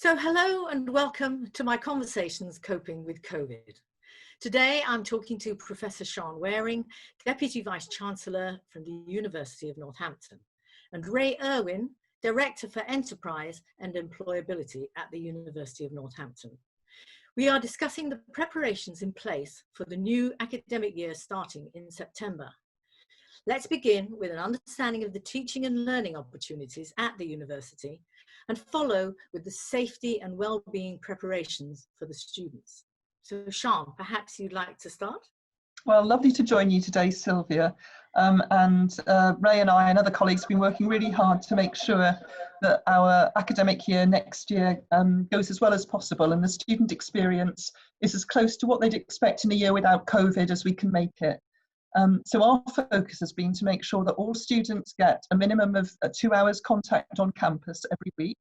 So hello and welcome to my conversations coping with COVID. Today I'm talking to Professor Shan Wareing, Deputy Vice Chancellor from the University of Northampton, and Wray Irwin, Director for Enterprise and Employability at the University of Northampton. We are discussing the preparations in place for the new academic year starting in September. Let's begin with an understanding of the teaching and learning opportunities at the university and follow with the safety and well-being preparations for the students. So Shan, perhaps you'd like to start? Well, lovely to join you today, Sylvia. Ray and I and other colleagues have been working really hard to make sure that our academic year next year goes as well as possible and the student experience is as close to what they'd expect in a year without COVID as we can make it. So our focus has been to make sure that all students get a minimum of 2 hours contact on campus every week.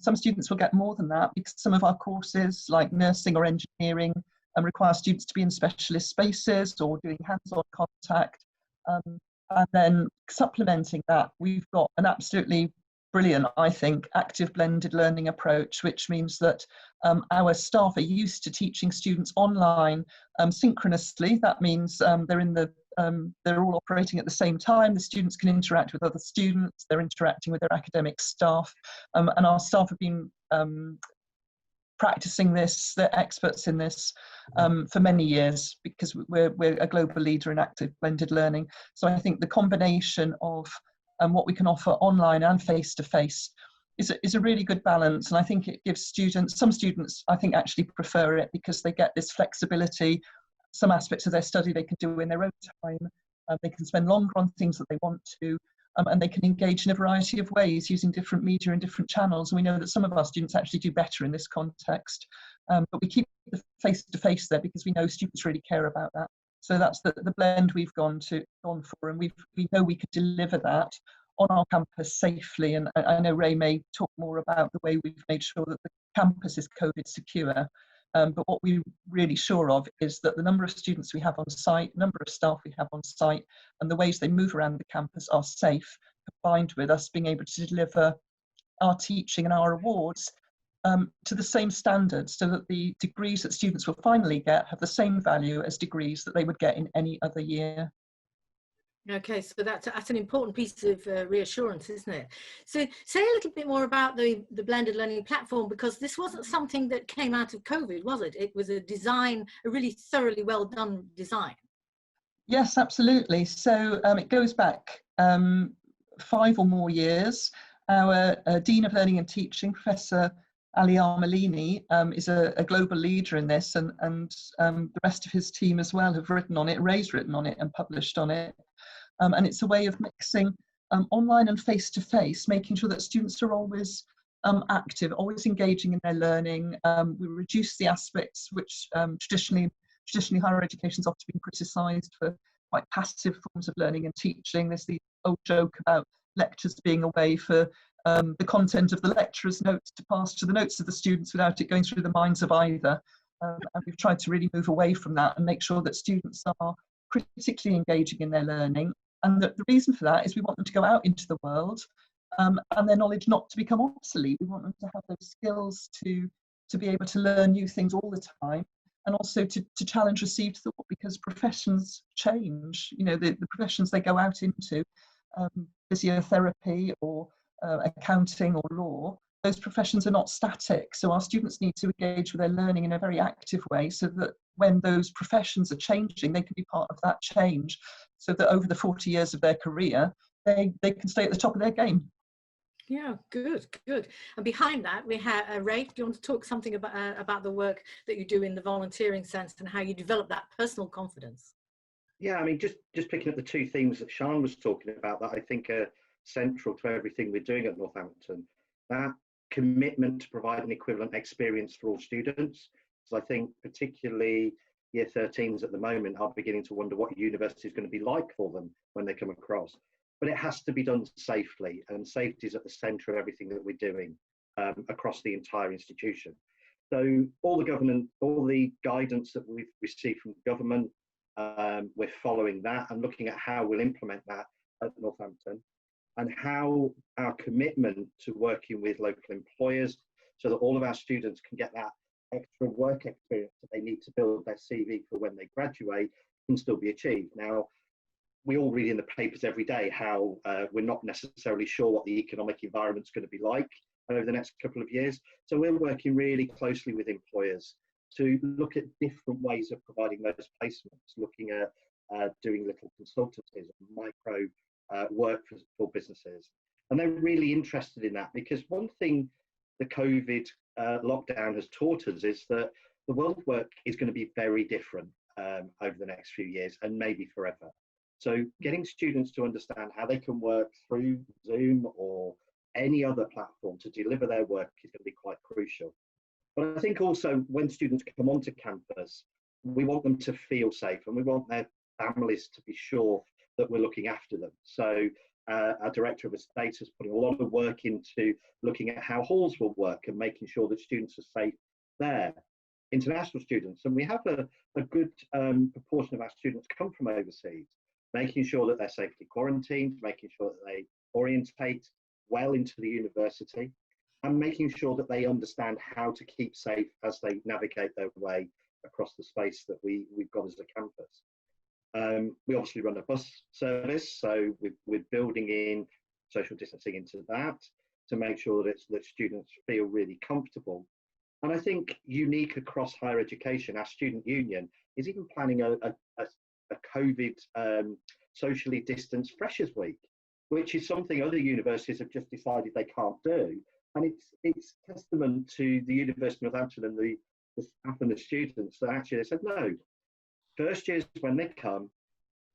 Some students will get more than that because some of our courses like nursing or engineering require students to be in specialist spaces or doing hands-on contact. And then supplementing that, we've got an absolutely brilliant, I think, active blended learning approach, which means that our staff are used to teaching students online synchronously. That means they're all operating at the same time. The students can interact with other students, they're interacting with their academic staff, and our staff have been practicing this, they're experts in this for many years because we're a global leader in active blended learning. So I think the combination of what we can offer online and face-to-face is a really good balance, and I think it gives students, some students I think actually prefer it because they get this flexibility. Some aspects of their study they can do in their own time, they can spend longer on things that they want to, and they can engage in a variety of ways using different media and different channels. And we know that some of our students actually do better in this context, but we keep the face-to-face there because we know students really care about that. So that's the blend we've gone for, and we know we could deliver that on our campus safely. And I know Ray may talk more about the way we've made sure that the campus is COVID secure. But what we're really sure of is that the number of students we have on site, number of staff we have on site, and the ways they move around the campus are safe, combined with us being able to deliver our teaching and our awards to the same standards, so that the degrees that students will finally get have the same value as degrees that they would get in any other year. Okay, so that's an important piece of reassurance, isn't it? So say a little bit more about the blended learning platform, because this wasn't something that came out of COVID, was it? It was a design, a really thoroughly well done design. Yes, absolutely. So it goes back 5 or more years. Our Dean of Learning and Teaching, Professor Ali Armelini, is a global leader in this, and the rest of his team as well have written on it. Ray's written on it and published on it. And it's a way of mixing online and face-to-face, making sure that students are always active, always engaging in their learning. We reduce the aspects which traditionally higher education has often been criticised for quite passive forms of learning and teaching. There's the old joke about lectures being a way for the content of the lecturer's notes to pass to the notes of the students without it going through the minds of either. And we've tried to really move away from that and make sure that students are critically engaging in their learning. And the reason for that is we want them to go out into the world and their knowledge not to become obsolete. We want them to have those skills to be able to learn new things all the time, and also to challenge received thought, because professions change. You know, the professions they go out into, physiotherapy or accounting or law, those professions are not static. So our students need to engage with their learning in a very active way, so that when those professions are changing, they can be part of that change, so that over the 40 years of their career, they can stay at the top of their game. Yeah, good. And behind that, we have Ray. Do you want to talk something about the work that you do in the volunteering sense and how you develop that personal confidence? Yeah, I mean, just picking up the 2 themes that Shan was talking about that I think are central to everything we're doing at Northampton. That commitment to provide an equivalent experience for all students. So I think particularly year 13s at the moment are beginning to wonder what university is going to be like for them when they come across. But it has to be done safely, and safety is at the centre of everything that we're doing across the entire institution. So all the guidance that we've received from the government, we're following that and looking at how we'll implement that at Northampton, and how our commitment to working with local employers, so that all of our students can get that extra work experience that they need to build their CV for when they graduate can still be achieved. Now, we all read in the papers every day how we're not necessarily sure what the economic environment's going to be like over the next couple of years. So we're working really closely with employers to look at different ways of providing those placements, looking at doing little consultancies, micro work for businesses. And they're really interested in that, because one thing the COVID lockdown has taught us is that the world of work is going to be very different over the next few years, and maybe forever. So getting students to understand how they can work through Zoom or any other platform to deliver their work is going to be quite crucial. But I think also when students come onto campus, we want them to feel safe, and we want their families to be sure that we're looking after them. So our Director of Estates is putting a lot of work into looking at how halls will work and making sure that students are safe there. International students, and we have a good proportion of our students come from overseas, making sure that they're safely quarantined, making sure that they orientate well into the university, and making sure that they understand how to keep safe as they navigate their way across the space that we've got as a campus. We obviously run a bus service, so we're building in social distancing into that to make sure that students feel really comfortable. And I think unique across higher education, our student union is even planning a COVID socially distanced Freshers Week, which is something other universities have just decided they can't do. And it's testament to the University of Northampton and the staff and the students that actually they said, no, first years when they come,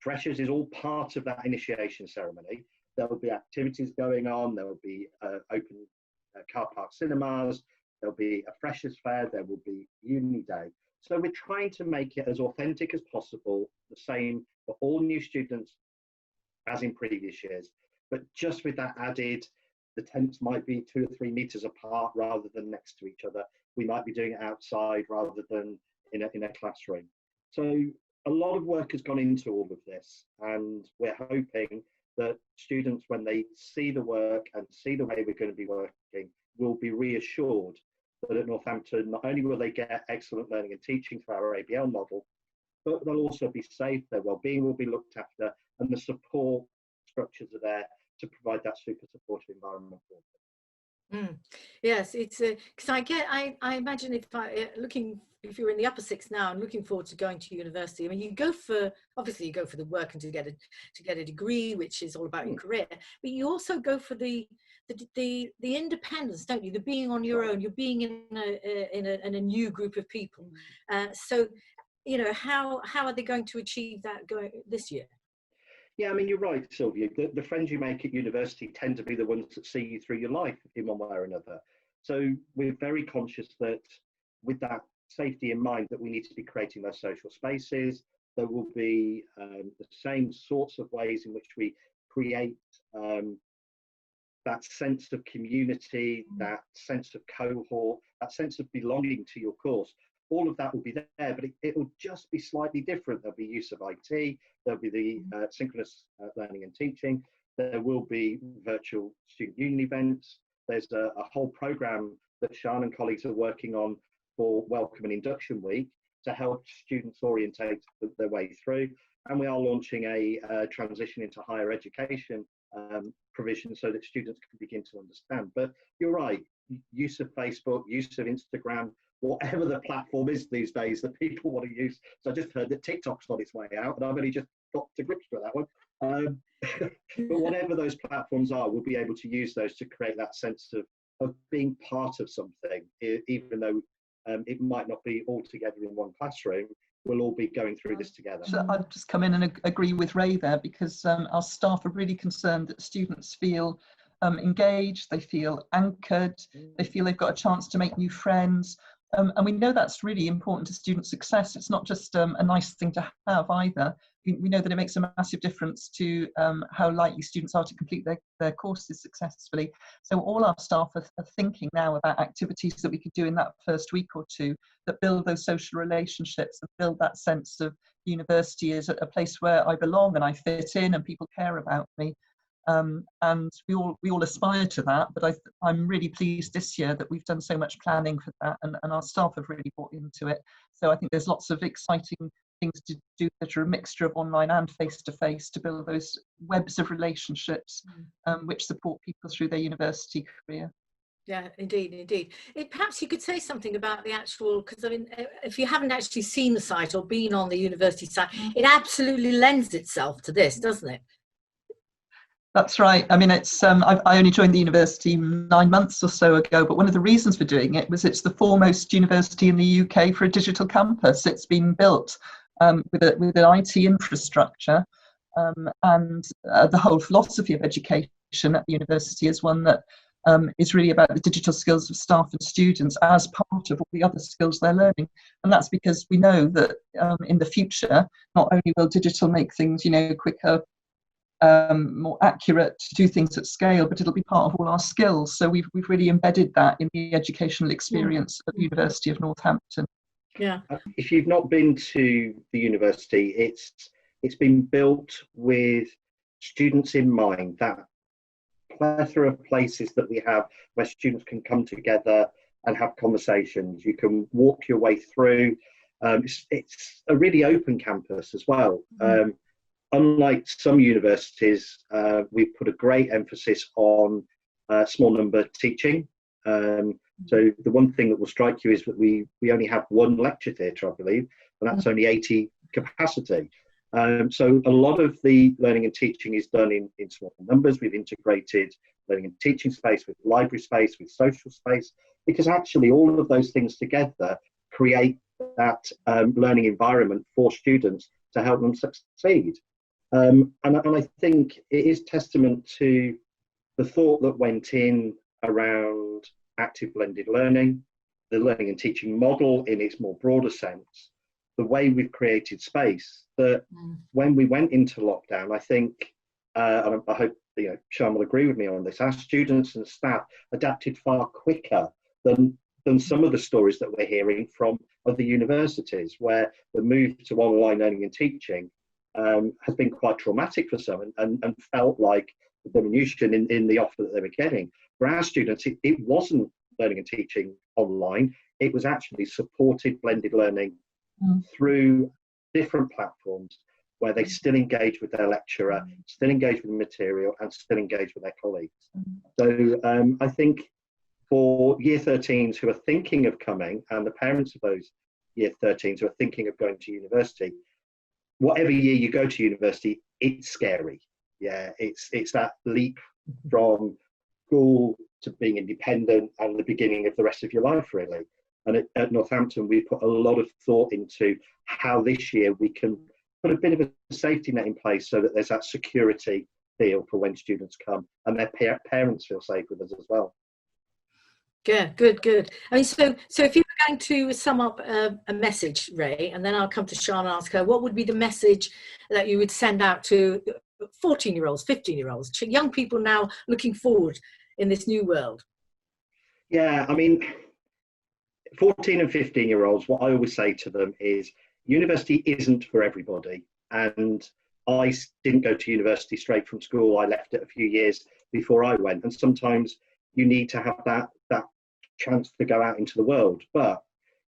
Freshers is all part of that initiation ceremony. There will be activities going on, there will be open car park cinemas, there'll be a Freshers fair, there will be uni day. So we're trying to make it as authentic as possible, the same for all new students as in previous years, but just with that added, the tents might be 2 or 3 meters apart rather than next to each other. We might be doing it outside rather than in a classroom. So a lot of work has gone into all of this, and we're hoping that students, when they see the work and see the way we're going to be working, will be reassured that at Northampton, not only will they get excellent learning and teaching through our ABL model, but they'll also be safe, their well-being will be looked after, and the support structures are there to provide that super supportive environment for them. Yes, it's because I imagine if you're in the upper sixth now and looking forward to going to university, I mean, you go for the work and to get a degree, which is all about your career, but you also go for the independence, don't you? The being on your own, you're being in a new group of people. So, you know, how are they going to achieve that going this year? Yeah, I mean, you're right, Sylvia. The friends you make at university tend to be the ones that see you through your life in one way or another. So we're very conscious that with that safety in mind, that we need to be creating those social spaces. There will be the same sorts of ways in which we create that sense of community, that sense of cohort, that sense of belonging to your course. All of that will be there, but it will just be slightly different. There'll be use of IT, there'll be the synchronous learning and teaching, there will be virtual student union events. There's a whole program that Shan and colleagues are working on for Welcome and Induction Week to help students orientate their way through. And we are launching a transition into higher education provision so that students can begin to understand. But you're right, use of Facebook, use of Instagram, whatever the platform is these days that people want to use. So I just heard that TikTok's on its way out, and I've only just got to grips with that one. But whatever those platforms are, we'll be able to use those to create that sense of being part of something, even though it might not be all together in one classroom. We'll all be going through this together. So I'd just come in and agree with Ray there, because our staff are really concerned that students feel engaged, they feel anchored, they feel they've got a chance to make new friends. And we know that's really important to student success. It's not just a nice thing to have either. We know that it makes a massive difference to how likely students are to complete their courses successfully. So all our staff are thinking now about activities that we could do in that first week or two that build those social relationships and build that sense of university as a place where I belong and I fit in and people care about me. And we all aspire to that, but I'm really pleased this year that we've done so much planning for that, and our staff have really bought into it. So I think there's lots of exciting things to do that are a mixture of online and face-to-face to build those webs of relationships which support people through their university career. Yeah, indeed. Perhaps you could say something about the actual, because I mean, if you haven't actually seen the site or been on the university site, it absolutely lends itself to this, doesn't it? That's right. I mean, it's I only joined the university 9 months or so ago, but one of the reasons for doing it was it's the foremost university in the UK for a digital campus. It's been built with an IT infrastructure, and the whole philosophy of education at the university is one that is really about the digital skills of staff and students as part of all the other skills they're learning. And that's because we know that in the future, not only will digital make things, quicker, more accurate, to do things at scale, but it'll be part of all our skills. So we've really embedded that in the educational experience at the University of Northampton. Yeah. If you've not been to the university, it's been built with students in mind. That plethora of places that we have where students can come together and have conversations. You can walk your way through. It's a really open campus as well. Unlike some universities, we've put a great emphasis on small number teaching. So the one thing that will strike you is that we only have one lecture theatre, I believe, and that's only 80 capacity. So a lot of the learning and teaching is done in small numbers. We've integrated learning and teaching space with library space, with social space, because actually all of those things together create that learning environment for students to help them succeed. And I think it is testament to the thought that went in around active blended learning, the learning and teaching model in its more broader sense, the way we've created space, that when we went into lockdown, I think, and I hope Shan will agree with me on this, our students and staff adapted far quicker than some of the stories that we're hearing from other universities, where the move to online learning and teaching has been quite traumatic for some and felt like a diminution in the offer that they were getting. For our students, it wasn't learning and teaching online, it was actually supported blended learning through different platforms where they still engage with their lecturer, still engage with the material, and still engage with their colleagues. So I think for year 13s who are thinking of coming, and the parents of those year 13s who are thinking of going to university, whatever year you go to university, it's scary. Yeah, it's that leap from school to being independent and the beginning of the rest of your life, really. And at Northampton, we put a lot of thought into how this year we can put a bit of a safety net in place so that there's that security feel for when students come, and their parents feel safe with us as well. Yeah, good. I mean, so if you were going to sum up a message, Ray, and then I'll come to Shan and ask her, what would be the message that you would send out to 14-year-olds, 15-year-olds, young people now looking forward in this new world? Yeah, I mean, 14 and 15-year-olds, what I always say to them is university isn't for everybody. And I didn't go to university straight from school. I left it a few years before I went. And sometimes you need to have that chance to go out into the world. But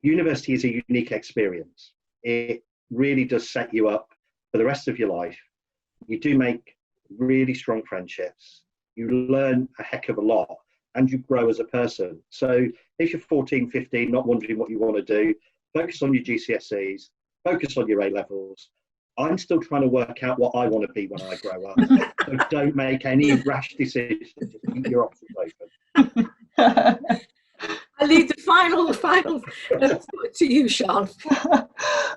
university is a unique experience. It really does set you up for the rest of your life. You do make really strong friendships. You learn a heck of a lot, and you grow as a person. So if you're 14, 15, not wondering what you want to do, focus on your GCSEs, focus on your A-levels. I'm still trying to work out what I want to be when I grow up. So don't make any rash decisions. Just keep your options open. I leave the final to you, Shan.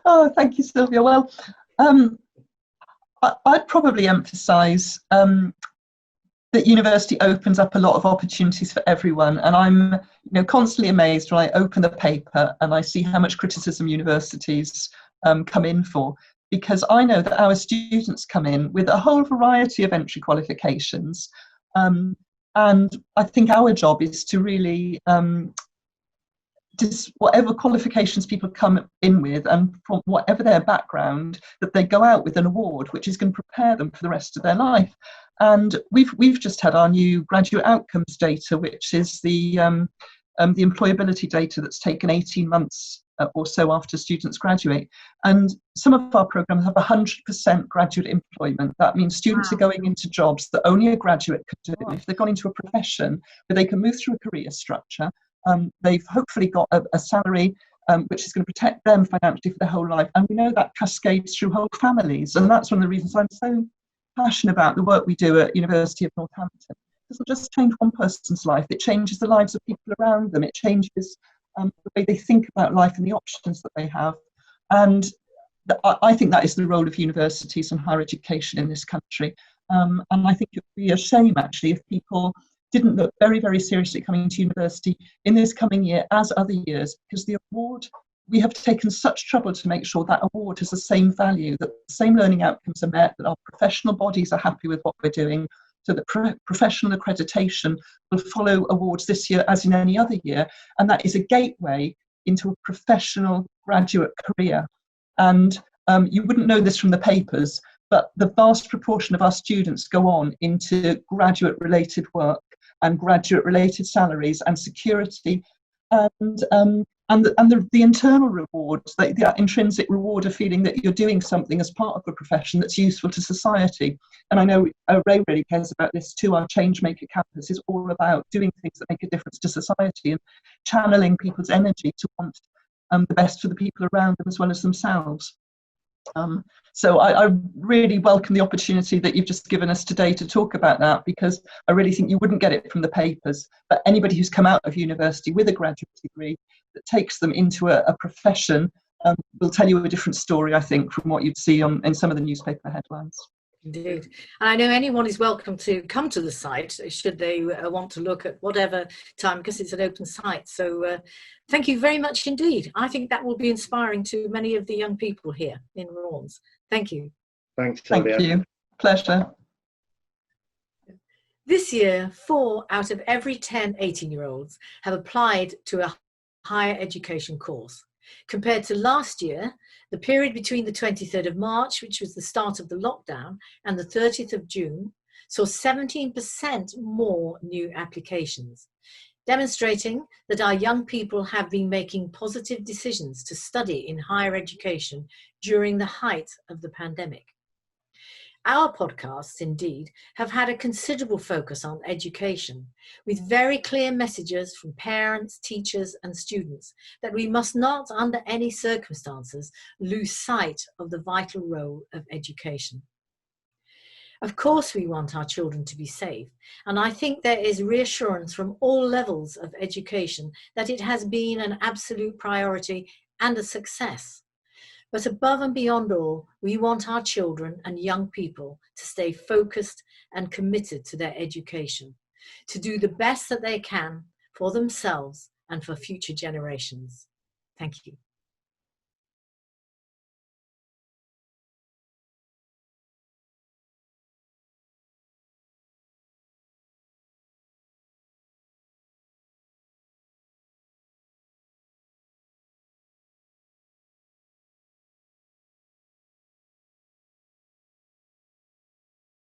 Oh, thank you, Sylvia. Well, I'd probably emphasise that university opens up a lot of opportunities for everyone, and I'm constantly amazed when I open the paper and I see how much criticism universities come in for, because I know that our students come in with a whole variety of entry qualifications, and I think our job is to really whatever qualifications people come in with and from whatever their background, that they go out with an award which is going to prepare them for the rest of their life. And we've just had our new graduate outcomes data, which is the employability data that's taken 18 months or so after students graduate. And some of our programs have 100% graduate employment. That means students are going into jobs that only a graduate could do. If they've gone into a profession where they can move through a career structure, they've hopefully got a salary which is going to protect them financially for their whole life. And we know that cascades through whole families. And that's one of the reasons I'm so passionate about the work we do at University of Northampton. It doesn't just change one person's life, it changes the lives of people around them. It changes the way they think about life and the options that they have. And I think that is the role of universities and higher education in this country. And I think it would be a shame, actually, if people didn't look very, very seriously coming to university in this coming year as other years, because the award, we have taken such trouble to make sure that award has the same value, that the same learning outcomes are met, that our professional bodies are happy with what we're doing, so that professional accreditation will follow awards this year as in any other year. And that is a gateway into a professional graduate career. And you wouldn't know this from the papers, but the vast proportion of our students go on into graduate-related work and graduate-related salaries and security, and the internal rewards, the intrinsic reward of feeling that you're doing something as part of a profession that's useful to society. And I know Wray really cares about this too. Our Changemaker campus is all about doing things that make a difference to society and channeling people's energy to want the best for the people around them as well as themselves. So I really welcome the opportunity that you've just given us today to talk about that, because I really think you wouldn't get it from the papers. But anybody who's come out of university with a graduate degree that takes them into a profession will tell you a different story, I think, from what you'd see in some of the newspaper headlines. Indeed. And I know anyone is welcome to come to the site should they want to look at whatever time, because it's an open site. So thank you very much indeed. I think that will be inspiring to many of the young people here in Raunds. Thank you. Thanks, Sylvia. Thank you. Pleasure. This year, 4 out of every 10 18-year-olds have applied to a higher education course. Compared to last year, the period between the 23rd of March, which was the start of the lockdown, and the 30th of June, saw 17% more new applications, demonstrating that our young people have been making positive decisions to study in higher education during the height of the pandemic. Our podcasts, indeed, have had a considerable focus on education, with very clear messages from parents, teachers and students that we must not, under any circumstances, lose sight of the vital role of education. Of course, we want our children to be safe, and I think there is reassurance from all levels of education that it has been an absolute priority and a success. But above and beyond all, we want our children and young people to stay focused and committed to their education, to do the best that they can for themselves and for future generations. Thank you.